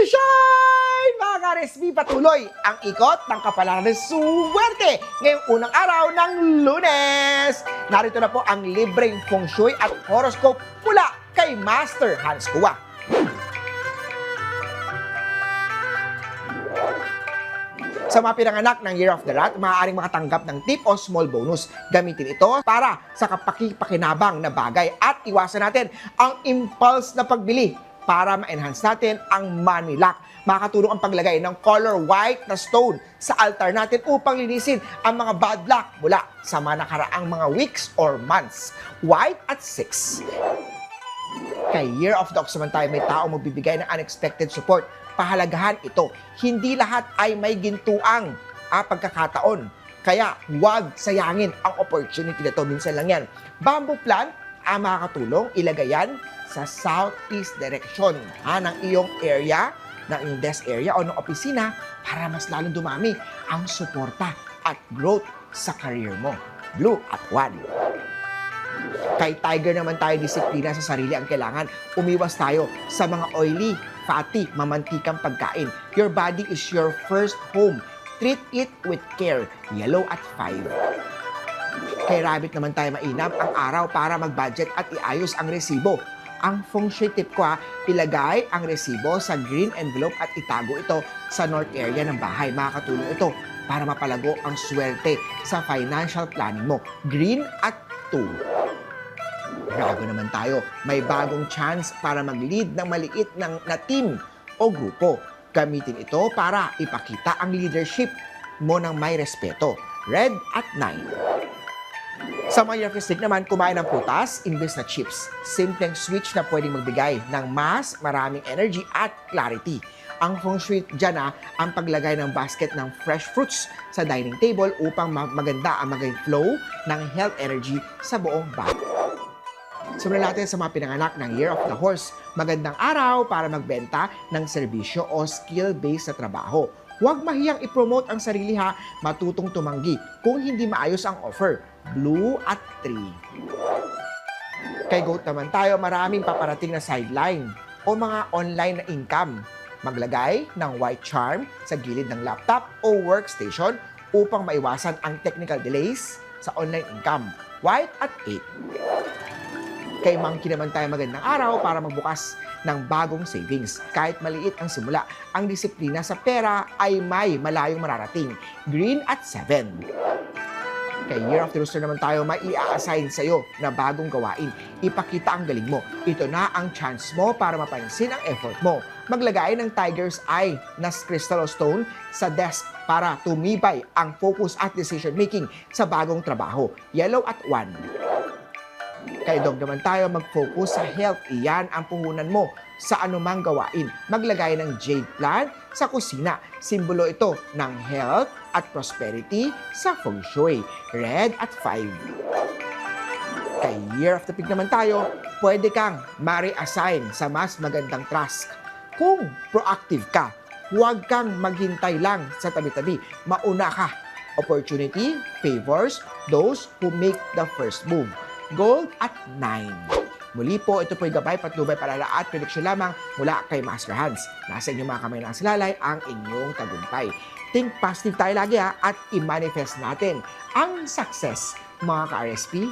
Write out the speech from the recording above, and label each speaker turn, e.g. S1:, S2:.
S1: Shine! Mga ka-RSP, patuloy ang ikot ng kapalaran ng suwerte ngayong unang araw ng Lunes. Narito na po ang libreng feng shui at horoscope mula kay Master Hans Kua. Sa mga pinanganak ng Year of the Rat, maaaring makatanggap ng tip o small bonus. Gamitin ito para sa kapaki-pakinabang na bagay at iwasan natin ang impulse na pagbili para ma-enhance natin ang money luck. Makakatulong ang paglagay ng color white na stone sa altar natin upang linisin ang mga bad luck mula sa mga nakaraang mga weeks or months. White at 6. Kay Year of the Ox naman tayo, may tao magbibigay ng unexpected support. Pahalagahan ito. Hindi lahat ay may gintuang pagkakataon. Kaya huwag sayangin ang opportunity na ito. Minsan lang yan. Bamboo plant ang makakatulong. Ilagay yan sa southeast direction ng iyong area, ng iyong desk area o ng opisina para mas lalong dumami ang suporta at growth sa career mo. Blue at 1. Kay Tiger naman tayo, disiplina sa sarili ang kailangan. Umiwas tayo sa mga oily, fatty, mamantikang pagkain. Your body is your first home. Treat it with care. Yellow at 5. Kay Rabbit naman tayo, mainam ang araw para mag-budget at iayos ang resibo. Ang feng shui tip ko, ilagay ang resibo sa green envelope at itago ito sa north area ng bahay. Makakatulong ito para mapalago ang swerte sa financial planning mo. Green at 2. Rago naman tayo, may bagong chance para mag-lead ng maliit na team o grupo. Gamitin ito para ipakita ang leadership mo ng may respeto. Red at 9. Sa mga Year naman, kumain ng prutas imbes na chips. Simpleng switch na pwedeng magbigay ng mas maraming energy at clarity. Ang feng shui dyan ang paglagay ng basket ng fresh fruits sa dining table upang maganda ang maging flow ng health energy sa buong bahay. Simulan natin sa mga pinanganak ng Year of the Horse. Magandang araw para magbenta ng serbisyo o skill-based na trabaho. Huwag mahiyang i-promote ang sarili matutong tumanggi kung hindi maayos ang offer. Blue at 3. Kay Goat naman tayo, maraming paparating na sideline o mga online na income. Maglagay ng white charm sa gilid ng laptop o workstation upang maiwasan ang technical delays sa online income. White at 8. Kay Monkey naman tayo, magandang araw para magbukas ng bagong savings. Kahit maliit ang simula, ang disiplina sa pera ay may malayong mararating. Green at 7. Kay Year of the Rooster naman tayo, may i-assign sa'yo na bagong gawain. Ipakita ang galing mo. Ito na ang chance mo para mapansin ang effort mo. Maglagay ng Tiger's Eye na crystal stone sa desk para tumibay ang focus at decision making sa bagong trabaho. Yellow at 1. Kay Dog naman tayo, mag-focus sa health. Iyan ang puhunan mo sa anumang gawain. Maglagay ng jade plant sa kusina. Simbolo ito ng health at prosperity sa feng shui. Red at 5. Kay Year of the Pig naman tayo, pwede kang ma-reassign sa mas magandang task. Kung proactive ka, huwag kang maghintay lang sa tabi-tabi. Mauna ka. Opportunity favors those who make the first move. Gold at 9. Muli po, ito po'y gabay, patnubay, palala at prediksyon lamang mula kay Master Hans. Nasa inyong mga kamay na silalay ang inyong tagumpay. Think positive tayo lagi at i-manifest natin ang success, mga ka-RSP.